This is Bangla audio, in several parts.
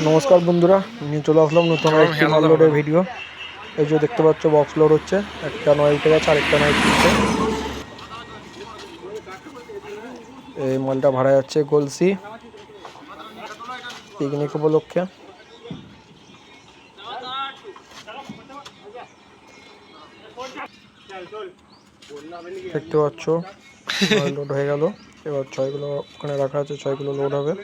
নমস্কার বন্ধুরা, নিয়ে চলে আসলাম নতুন একটি মাল লোডের ভিডিও। এই যে দেখতে পাচ্ছ বক্স লোড হচ্ছে, একটা নয় উঠে গেছে আর একটা নয় উঠছে। এই মালটা ভাড়া যাচ্ছে গলসি পিকনিক উপলক্ষে। দেখতে পাচ্ছ লোড হয়ে গেল। এবার ছয়গুলো ওখানে রাখা আছে, ছয়গুলো লোড হবে।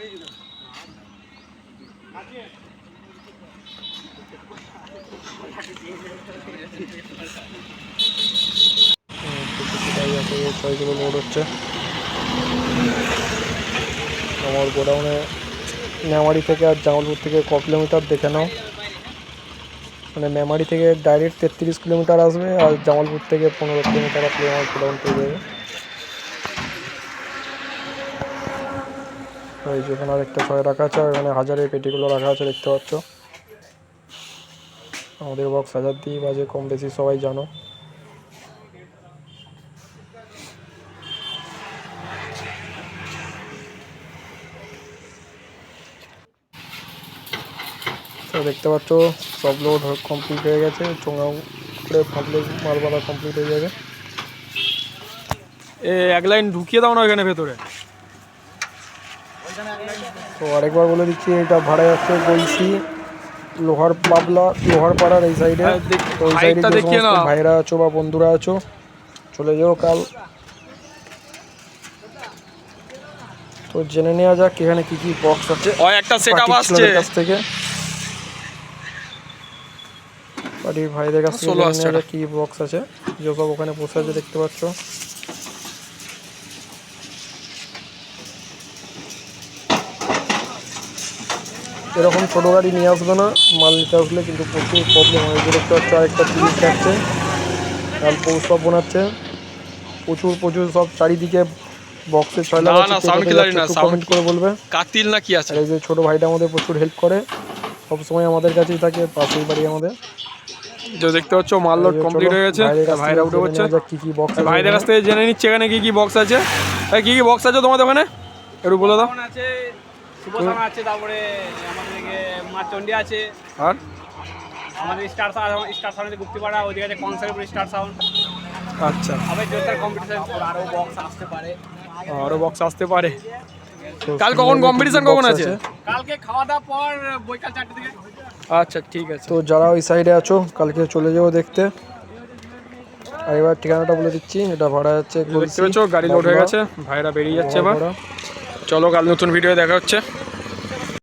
ছয়গুলো লোড হচ্ছে আমার গোডাউনে। মেমারি থেকে আর জামালপুর থেকে ক কিলোমিটার দেখে নাও। মানে মেমারি থেকে ডাইরেক্ট 33 কিলোমিটার আসবে, আর জামালপুর থেকে 15 কিলোমিটার আসলে আমার গোডাউন পেয়ে যাবে। এই যেখানে আরেকটা ছয় রাখা আছে, এখানে হাজারের পেটিগুলো রাখা আছে দেখতে পাচ্ছ। আমাদের বক্স 1000 দিয়ে বাজে, কম বেশি সবাই জানো। তো দেখতে পাচ্ছ সব লোড কমপ্লিট হয়ে গেছে, চোঙা করে ফাটলে মাল বাঁধা কমপ্লিট হয়ে যাবে। এক লাইন ঢুকিয়ে দাও না এখানে ভেতরে। তো আরেকবার বলে দিচ্ছি, এটা ভাড়া যাচ্ছে গলসি লোহার পাবলা, লোহার পাড়ার এই সাইডে। তো ওই সাইডে যে সমস্ত ভাইরা আছো বা বন্ধুরা আছো, চলে যাও কাল। তো জেনে নেওয়া যাক এখানে কি কি বক্স আছে। একটা সেটআপ আসছে কাছ থেকে, বাড়ির ভাইদের কাছ থেকে জেনে নেওয়া যাক কি বক্স আছে। যে সব ওখানে বসে আছে দেখতে পাচ্ছ। এরকম ছোটো গাড়ি নিয়ে আসবে না মাল নিতে আসলে, কিন্তু প্রচুর প্রবলেম হয়। যে দেখতে পাচ্ছ আরেকটা পুলিশ যাচ্ছে, কাল পৌষ বানাচ্ছে। প্রচুর সব চারিদিকে বক্সে ছয় লাগাচ্ছে। কমেন্ট করে বলবে কাতিল না কি আছে। এই যে ছোটো ভাইটা আমাদের প্রচুর হেল্প করে, সবসময় আমাদের কাছেই থাকে, পাশেই বাড়ি আমাদের। যে দেখতে পাচ্ছ মাল লোড কমপ্লিট হয়ে গেছে, ভাইরা উঠে পড়ছে। কি কি বক্স ভাইদের কাছ থেকে জেনে নিচ্ছে এখানে কি কি বক্স আছে। কি কি বক্স আছে তোমাদের ওখানে একটু বলে দাও। আছে সুবসানা আছে, তারপরে আমাদের এদিকে মা চণ্ডী আছে, আর আমাদের স্টার সাউন্ড গুপ্তিপাড়া, ওইদিকে আছে কনসার্টপুর স্টার সাউন্ড। আচ্ছা, আবার জোরদার কম্পিটিশন, আরো বক্স আসতে পারে। কাল কখন কম্পিটিশন কখন আছে? কালকে খাওয়া দাওয়ার পর বৈকাল 4টে থেকে। আচ্ছা ঠিক আছে। তো যারা ওই সাইডে আছো কালকে চলে যাও দেখতে। আর এবার ঠিকানাটা বলে দিচ্ছি, এটা ভাড়া যাচ্ছে দেখতে পাচ্ছ গাড়ি লোড হয়ে গেছে, ভাইরা বেরিয়ে যাচ্ছে। এবার চলো কাল নতুন ভিডিও দেখা হচ্ছে।